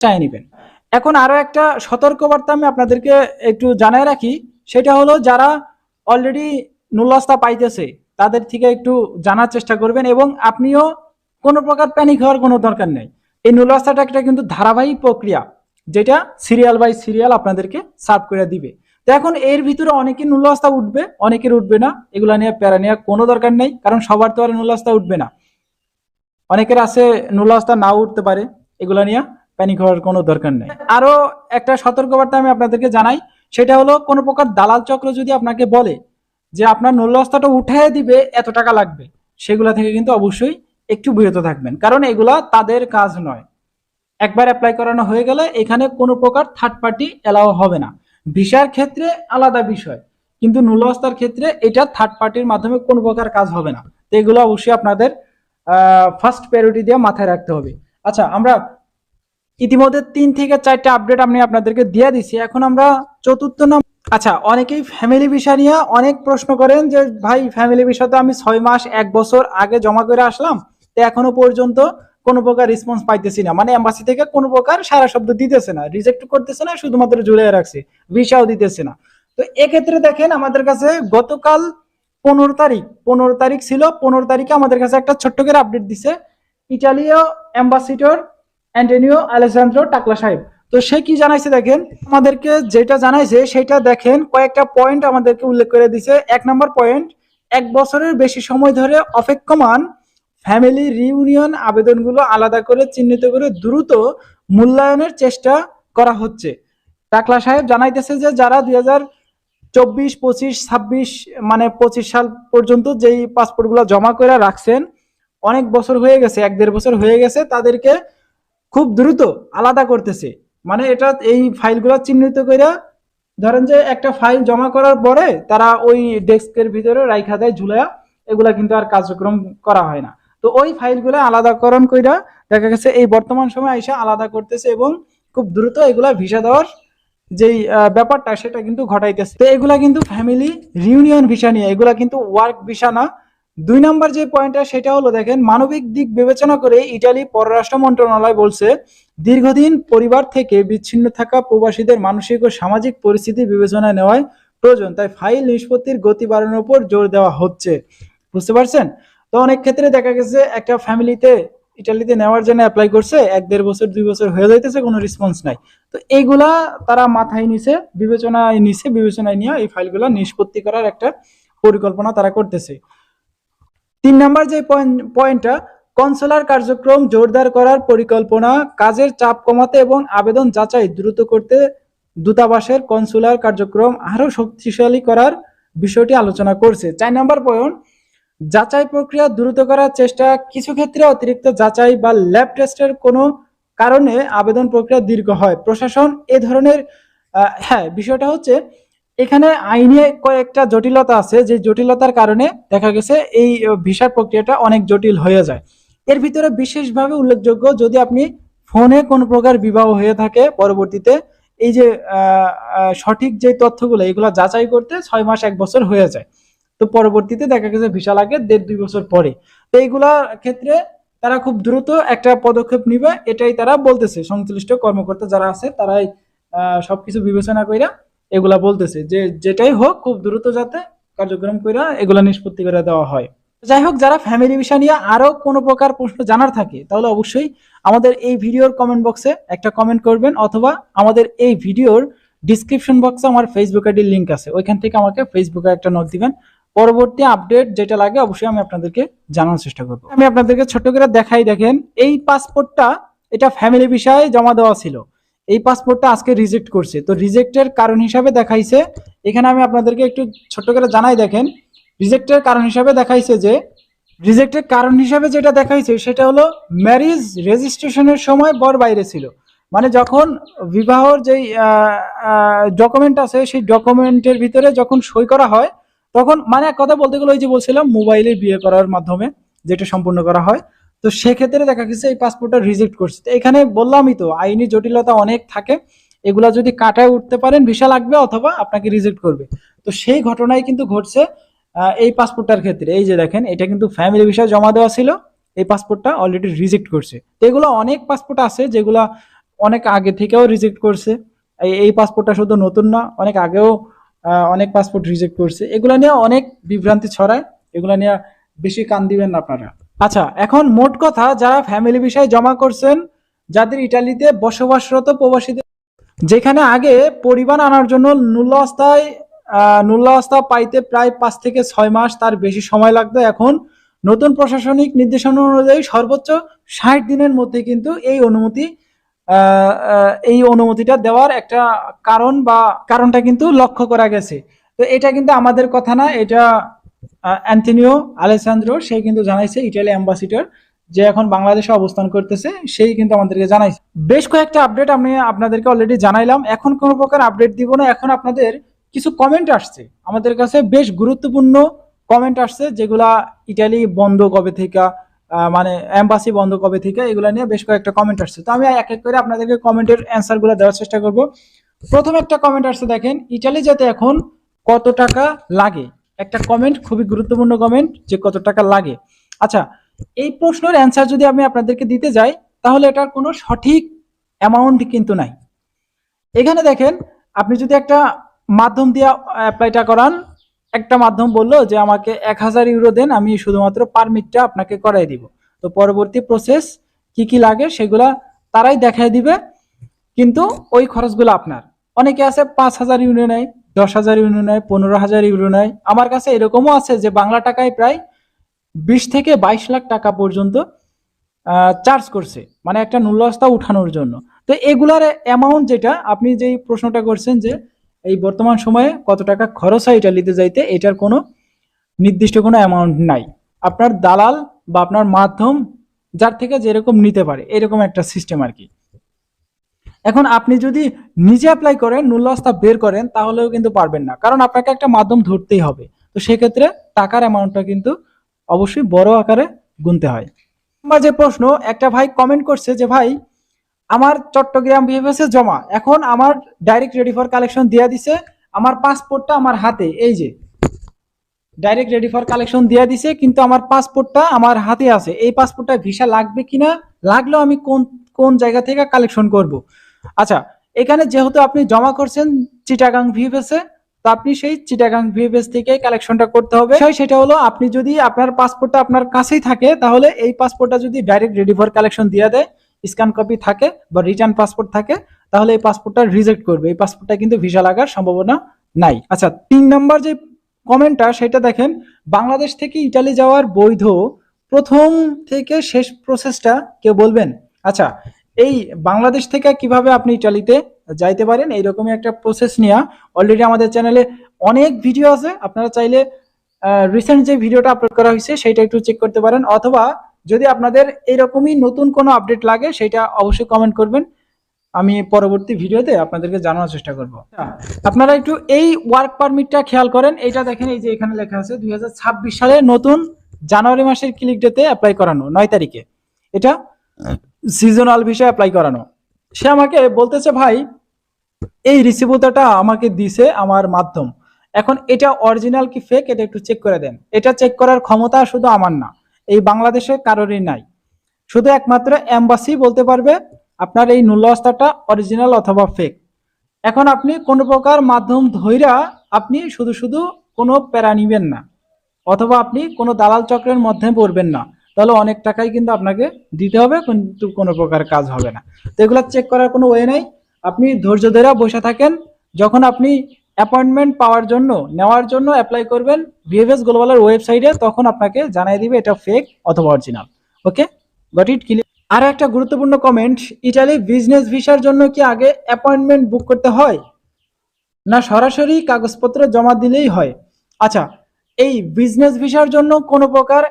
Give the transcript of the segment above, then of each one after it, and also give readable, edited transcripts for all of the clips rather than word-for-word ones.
চাই নেবেন। এখন আরো একটা সতর্কবার্তা আমি আপনাদেরকে একটু জানাই রাখি, সেটা হলো যারা অলরেডি নুল্লাস্তা পাইতেছে তাদের থেকে একটু জানার চেষ্টা করবেন, এবং আপনিও কোনো প্রকার প্যানিক হওয়ার কোনো দরকার নেই। এই নুল্লাস্তাটা একটা কিন্তু ধারাবাহিক প্রক্রিয়া, যেটা সিরিয়াল বাই সিরিয়াল আপনাদেরকে সার্ভ করে দিবে। তো এখন এর ভিতরে অনেকের নুল্লাস্তা উঠবে, অনেকের উঠবে না, এগুলা নিয়ে প্যারা নেওয়ার কোনো দরকার নেই, কারণ সবার তো আর নুল্লাস্তা উঠবে না। অনেকের আছে নুল্লাস্তা নাও উঠতে পারে, এগুলা নিয়ে প্যানিক হওয়ার কোনো দরকার নেই। আরো একটা সতর্কবার্তা আমি আপনাদেরকে জানাই, সেটা হলো কোনো প্রকার দালাল চক্র যদি আপনাকে বলে যে আপনার নুল্লাস্তাটা উঠাই দিবে, এত টাকা লাগবে, সেগুলা থেকে কিন্তু অবশ্যই একটু বিরত থাকবেন, কারণ এগুলা তাদের কাজ নয়। একবার অ্যাপ্লাই করানো হয়ে গেলে এখানে কোনো প্রকার থার্ড পার্টি এলাও হবে না। ভিসার ক্ষেত্রে আলাদা বিষয়, কিন্তু নুল্লাস্তার ক্ষেত্রে এটা থার্ড পার্টির মাধ্যমে কোনো প্রকার কাজ হবে না। তো এগুলো অবশ্যই আপনাদের ফার্স্ট প্রায়োরিটি দিয়ে মাথায় রাখতে হবে। আচ্ছা, আমরা ইতিমধ্যে 3 থেকে 4টা আপডেট আমি আপনাদেরকে দিয়ে দিছি, এখন আমরা চতুর্থ নাম। আচ্ছা, অনেকেই ফ্যামিলি ভিসা নিয়ে অনেক প্রশ্ন করেন যে ভাই ফ্যামিলি ভিসা তো আমি 6 মাস 1 বছর আগে জমা করে আসলাম, তো এখনো পর্যন্ত কোনো প্রকার রেসপন্স পাইতেছি না, মানে এম্বাসি থেকে কোনো প্রকার সারা শব্দ দিতেছে না, রিজেক্ট করতেছে না, শুধুমাত্র ঝুলিয়ে রাখছে, ভিসাও দিতেছে না। তো এক্ষেত্রে দেখেন আমাদের কাছে গতকাল 15 তারিখ ছিল, 15 তারিখে আমাদের কাছে একটা ছোট্ট করে আপডেট দিছে ইটালীয় অ্যাম্বাসিডর অ্যান্টোনিও আলেসান্দ্রো টাকলা সাহেব। তো সে কি জানাইছে দেখেন, আমাদেরকে যেটা জানাইছে সেটা দেখেন, কয়েকটা পয়েন্ট আমাদেরকে উল্লেখ করে দিছে। 1 নম্বর পয়েন্ট, 1 বছরের বেশি সময় ধরে অপেক্ষমান ফ্যামিলি রিউনিয়ন আবেদনগুলো আলাদা করে চিহ্নিত করে দ্রুত মূল্যায়নের চেষ্টা করা হচ্ছে। টাকলা সাহেব জানাইতেছে যে যারা 2024, 25, 26 মানে 25 সাল পর্যন্ত যেই পাসপোর্টগুলো জমা করে রাখছেন, অনেক বছর হয়ে গেছে, 1-1.5 বছর হয়ে গেছে, তাদেরকে খুব দ্রুত আলাদা করতেছে। মানে এটা এই ফাইলগুলো চিহ্নিত করে, ধরেন যে একটা ফাইল জমা করার পরে তারা ওই ডেস্কের ভিতরে রাইখা দেয় ঝুলায়া, এগুলা কিন্তু আর কার্যক্রম করা হয় না। তো ওই ফাইলগুলো আলাদাকরণ কইরা দেখা গেছে এই বর্তমান সময় আইসা আলাদা করতেছে, এবং খুব দ্রুত এগুলা ভিসা দেওয়ার যেই ব্যাপারটা সেটা কিন্তু ঘটাইতেছে। তো এগুলা কিন্তু ফ্যামিলি রিউনিয়ন ভিসা নিয়ে, এগুলা কিন্তু ওয়ার্ক ভিসা না। 2 নম্বর যে পয়েন্টটা সেটা হলো দেখেন, মানবিক দিক বিবেচনা করে ইটালি পররাষ্ট্র মন্ত্রণালয় বলছে দীর্ঘদিন পরিবার থেকে বিচ্ছিন্ন থাকা প্রবাসীদের মানসিক ও সামাজিক পরিস্থিতি বিবেচনায় নেওয়ায় প্রয়োজন, তাই ফাইল নিষ্পত্তির গতি বাড়ানোর উপর জোর দেওয়া হচ্ছে। বুঝতে পারছেন? তো অনেক ক্ষেত্রে দেখা গেছে একটা ফ্যামিলিতে ইটালিতে নেওয়ার জন্য অ্যাপ্লাই করছে, 1-1.5 বছর 2 বছর হয়ে যাইতেছে, কোনো রেসপন্স নাই। তো এইগুলা তারা মাথায় নিছে, বিবেচনায় নিয়ে এই ফাইলগুলা নিষ্পত্তি করার একটা পরিকল্পনা তারা করতেছে। 3 নম্বর যে পয়েন্টটা, কনসুলার কার্যক্রম জোরদার করার পরিকল্পনা, কাজের চাপ কমাতে এবং আবেদন যাচাই দ্রুত করতে দূতাবাসের কনসুলার কার্যক্রম আরো শক্তিশালী করার বিষয়টি আলোচনা করছে। 4 নম্বর পয়েন্ট, যাচাই প্রক্রিয়া দ্রুত করার চেষ্টা, কিছু ক্ষেত্রে অতিরিক্ত যাচাই বা ল্যাব টেস্টের কোনো কারণে আবেদন প্রক্রিয়া দীর্ঘ হয়, প্রশাসন এ ধরনের হ্যাঁ, বিষয়টা হচ্ছে এখানে আইনে কয়েকটা জটিলতা আছে, যে জটিলতার কারণে দেখা গেছে এই ভিসার প্রক্রিয়াটা অনেক জটিল হয়ে যায়। এর ভিতরে বিশেষভাবে উল্লেখযোগ্য, যদি আপনি ফোনে কোনো প্রকার বিবাহ হয়ে থাকে, পরবর্তীতে এই যে সঠিক যে তথ্যগুলো এগুলো যাচাই করতে 6 মাস 1 বছর হয়ে যায়, তো পরবর্তীতে দেখা গেছে ভিসা লাগে 1.5-2 বছর পরে। তো এইগুলা ক্ষেত্রে তারা খুব দ্রুত একটা পদক্ষেপ নিবে, এটাই তারা বলতেছে, সংশ্লিষ্ট কর্মকর্তা যারা আছে তারাই সবকিছু বিবেচনা কইরা এগুলা বলতেছে যে যেটাই হোক খুব দ্রুত যাতে কার্যক্রম কইরা এগুলা নিষ্পত্তি করে দেওয়া হয়। যাই হোক, যারা ফ্যামিলি ভিসা নিয়ে আরো কোনো প্রকার প্রশ্ন জানার থাকে তাহলে অবশ্যই আমাদের এই ভিডিওর কমেন্ট বক্সে একটা কমেন্ট করবেন, অথবা আমাদের এই ভিডিওর ডিসক্রিপশন বক্সে আমার ফেসবুক আইডির লিংক আছে, ওইখান থেকে আমাকে ফেসবুকে একটা নোট দিবেন। পরবর্তী আপডেট যেটা লাগে অবশ্যই আমি আপনাদেরকে জানানোর চেষ্টা করব। আমি আপনাদেরকে ছোট করে দেখাই, দেখেন এই পাসপোর্টটা, এটা ফ্যামিলি ভিসায় জমা দেওয়া ছিল, এই পাসপোর্টটা আজকে রিজেক্ট করছে। তো রিজেক্টের কারণ হিসাবে দেখাইছে, এখানে আমি আপনাদেরকে একটু ছোট করে জানাই, দেখেন রিজেক্টের কারণ হিসাবে দেখাইছে যে, রিজেক্টের কারণ হিসাবে যেটা দেখাইছে সেটা হলো ম্যারেজ রেজিস্ট্রেশনের সময় বর বাইরে ছিল, মানে যখন বিবাহর যেই ডকুমেন্ট আছে সেই ডকুমেন্টের ভিতরে যখন সই করা হয়, তখন মানে এক কথা বলতে গেলে ওই যে বলছিলাম মোবাইলে বিয়ে করার মাধ্যমে যেটা সম্পূর্ণ করা হয়, তো সেক্ষেত্রে দেখা গেছে এই পাসপোর্টটা রিজেক্ট করছে। তো এখানে বললামই তো আইনি জটিলতা অনেক থাকে, এগুলা যদি কাটায় উঠতে পারেন ভিসা লাগবে অথবা আপনাকে রিজেক্ট করবে। তো সেই ঘটনাই কিন্তু ঘটছে এই পাসপোর্টটার ক্ষেত্রে। এই যে দেখেন, এটা কিন্তু ফ্যামিলি ভিসা জমা দেওয়া ছিল, এই পাসপোর্টটা অলরেডি রিজেক্ট করছে। তো এগুলো অনেক পাসপোর্ট আছে যেগুলা অনেক আগে থেকেও রিজেক্ট করছে। এই পাসপোর্টটা শুধু নতুন না, অনেক আগেও অনেক পাসপোর্ট রিজেক্ট করছে। এগুলা নিয়ে অনেক বিভ্রান্তি ছড়ায়, এগুলা নিয়ে বেশি কান দিবেন না আপনারা। আচ্ছা, এখন মোট কথা যারা ফ্যামিলি ভিসায় জমা করছেন, যাদের ইটালিতে বসবাসরত প্রবাসীদের, যেখানে আগে পরিবার আনার জন্য নুল্লাস্তা পাইতে প্রায় 5 থেকে 6 মাস তার বেশি সময় লাগতো, এখন নতুন প্রশাসনিক নির্দেশনা অনুযায়ী সর্বোচ্চ 60 দিনের মধ্যে কিন্তু এই অনুমতিটা দেওয়ার একটা কারণটা কিন্তু লক্ষ্য করা গেছে। তো এটা কিন্তু আমাদের কথা না, এটা অ্যান্টনিও আলেসান্দ্রো সে কিন্তু জানাইছে, ইটালি অ্যাম্বাসিডর যে এখন বাংলাদেশে অবস্থান করতেছে, সেই কিন্তু আমাদেরকে জানাইছে। বেশ কয়েকটা আপডেট আমি আপনাদেরকে অলরেডি জানাইলাম, এখন কোনো প্রকার আপডেট দিব না। এখন আপনাদের কিছু কমেন্ট আসছে আমাদের কাছে, বেশ গুরুত্বপূর্ণ কমেন্ট আসছে, যেগুলা ইটালি বন্ধ কবে থেকে, মানে এম্বাসি বন্ধ কবে থেকে, এগুলা নিয়ে বেশ কয়েকটা কমেন্ট আসছে। তো আমি এক এক করে আপনাদেরকে কমেন্টের অ্যান্সার গুলো দেওয়ার চেষ্টা করব। প্রথম একটা কমেন্ট আসছে, দেখেন, ইটালি যেতে এখন কত টাকা লাগে। একটা কমেন্ট, খুবই গুরুত্বপূর্ণ কমেন্ট, যে কত টাকা লাগে। আচ্ছা, এই প্রশ্নের অ্যান্সার যদি আমি আপনাদেরকে দিতে যাই, তাহলে এটার কোনো সঠিক অ্যামাউন্ট কিন্তু নাই। এখানে দেখেন, আপনি যদি একটা মাধ্যম দিয়ে অ্যাপ্লাইটা করান, একটা মাধ্যম বললো যে আমাকে 1000 ইউরো দেন, আমি শুধুমাত্র পারমিটটা আপনাকে করাই দিব। তো পরবর্তী প্রসেস কি কি লাগে সেগুলা তারাই দেখায় দিবে, কিন্তু ওই খরচগুলো আপনার। অনেকে আছে 5000 ইউরো নেয়, 10,000 ইউরো নেয়, 15,000 ইউরো নেয়। আমার কাছে এরকমও আছে যে বাংলা টাকায় প্রায় 20 থেকে 22 লাখ টাকা পর্যন্ত চার্জ করছে, মানে একটা নুল্লাস্তা উঠানোর জন্য। তো এগুলার অ্যামাউন্ট, যেটা আপনি যেই প্রশ্নটা করছেন যে এই বর্তমান সময়ে কত টাকা খরচ হয় ইটালিতে যাইতে, এটার কোনো নির্দিষ্ট কোনো অ্যামাউন্ট নাই। আপনার দালাল বা আপনার মাধ্যম যার থেকে যেরকম নিতে পারে, এরকম একটা সিস্টেম আর কি। এখন আপনি যদি নিজে অ্যাপ্লাই করেন, নুল্লাস্তা বের করেন, তাহলেও কিন্তু পারবেন না, কারণ আপনাকে একটা মাধ্যম ধরতেই হবে। তো সেক্ষেত্রে টাকার অ্যামাউন্টটা কিন্তু অবশ্যই বড় আকারে গুনতে হয়। বা যে প্রশ্ন, একটা ভাই কমেন্ট করছে যে ভাই, আমার চট্টগ্রাম ভিএফএস জমা, এখন আমার ডাইরেক্ট রেডি ফর কালেকশন দিয়ে দিছে, আমার পাসপোর্টটা আমার হাতে, এই যে ডাইরেক্ট রেডি ফর কালেকশন দিয়ে দিছে, কিন্তু আমার পাসপোর্টটা আমার হাতে আছে, এই পাসপোর্টটা ভিসা লাগবে কিনা, লাগলেও আমি কোন কোন জায়গা থেকে কালেকশন করব। আচ্ছা, এখানে যেহেতু আপনি জমা করছেন চিটাগাং ভিএফএস এ, তো আপনি সেই চিটাগাং ভিএফএস থেকে কালেকশনটা করতে হবে। সেটা হলো, আপনি যদি আপনার পাসপোর্টটা আপনার কাছেই থাকে, তাহলে এই পাসপোর্টটা যদি ডাইরেক্ট রেডি ফর কালেকশন দিয়ে দেয়, স্ক্যান কপি থাকে বা রিটার্ন পাসপোর্ট থাকে, তাহলে এই পাসপোর্টটা রিজেক্ট করবে, এই পাসপোর্টটা কিন্তু ভিসা লাগার সম্ভাবনা নাই। আচ্ছা, 3 নাম্বার যে কমেন্টটা, সেটা দেখেন, বাংলাদেশ থেকে ইটালি যাওয়ার বৈধ প্রথম থেকে শেষ প্রসেসটা কেউ বলবেন? আচ্ছা, এই বাংলাদেশ থেকে কিভাবে আপনি ইটালিতে যাইতে পারেন, এইরকমই একটা প্রসেস নিয়ে অলরেডি আমাদের চ্যানেলে অনেক ভিডিও আছে। আপনারা চাইলে রিসেন্ট যে ভিডিওটা আপলোড করা হয়েছে সেটা একটু চেক করতে পারেন, অথবা যদি আপনাদের এরকমই নতুন কোনো আপডেট লাগে, সেটা অবশ্যই কমেন্ট করবেন, আমি পরবর্তী ভিডিওতে আপনাদেরকে জানানোর চেষ্টা করব। আপনারা একটু এই ওয়ার্ক পারমিটটা খেয়াল করেন, এটা দেখেন, এই যে এখানে লেখা আছে 2026 সালে নতুন জানুয়ারি মাসের ক্লিক ডেতে অ্যাপ্লাই করানো, 9 তারিখে এটা সিজনাল ভিসা অ্যাপ্লাই করানো। সে আমাকে বলতেছে, ভাই এই রিসিভটা আমাকে দিছে আমার মাধ্যম, এখন এটা অরিজিনাল কি ফেক, এটা একটু চেক করে দেন। এটা চেক করার ক্ষমতা শুধু আমার না, এই বাংলাদেশে কারোরই নাই, শুধু একমাত্র এম্বাসি বলতে পারবে আপনার এই নুল্লাস্তাটা অরিজিনাল অথবা ফেক। এখন আপনি কোনো প্রকার মাধ্যম ধইরা আপনি শুধু শুধু কোনো প্যারা নিবেন না, অথবা আপনি কোনো দালাল চক্রের মধ্যে পড়বেন না, তাহলে অনেক টাকাই কিন্তু আপনাকে দিতে হবে, কিন্তু কোনো প্রকার কাজ হবে না। তো এগুলো চেক করার কোনো ওয়ে নাই, আপনি ধৈর্য ধরে বসে থাকেন, যখন আপনি অ্যাপয়েন্টমেন্ট পাওয়ার জন্য নেওয়ার জন্য অ্যাপ্লাই করবেন ভিএফএস গ্লোবালের ওয়েবসাইটে, তখন আপনাকে জানিয়ে দিবে এটা ফেক অথবা original. Okay, got it clear. আর একটা গুরুত্বপূর্ণ কমেন্ট, ইটালি বিজনেস ভিসার জন্য কি আগে অ্যাপয়েন্টমেন্ট বুক করতে হয়, না সরাসরি কাগজপত্র জমা দিলেই হয়? আচ্ছা, এই বিজনেস ভিসার জন্য কোনো প্রকার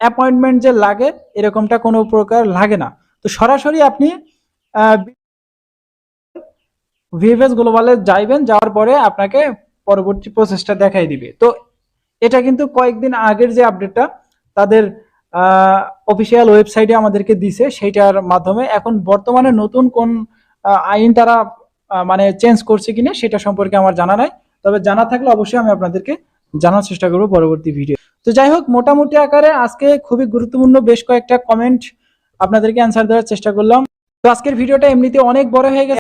অ্যাপয়েন্টমেন্ট যে লাগে, এরকমটা কোনো প্রকার লাগে না। তো সরাসরি আপনি ভিএফএস গ্লোবালে যাইবেন, যাওয়ার পরে আপনাকে পরবর্তী প্রসেসটা দেখাই দিবে। তো এটা কিন্তু কয়েকদিন আগের যে আপডেটটা তাদের অফিসিয়াল ওয়েবসাইটে আমাদেরকে দিছে, সেইটার মাধ্যমে। এখন বর্তমানে নতুন কোন আইন তারা মানে চেঞ্জ করছে কিনা সেটা সম্পর্কে আমার জানা নাই, তবে জানা থাকলে অবশ্যই আমি আপনাদেরকে জানার চেষ্টা করবো পরবর্তী ভিডিও। তো যাই হোক, মোটামুটি আকারে আজকে খুবই গুরুত্বপূর্ণ বেশ কয়েকটা কমেন্ট আপনাদেরকে অ্যান্সার দেওয়ার চেষ্টা করলাম। তো আজকের ভিডিওটা এমনিতে অনেক বড় হয়ে গেছে।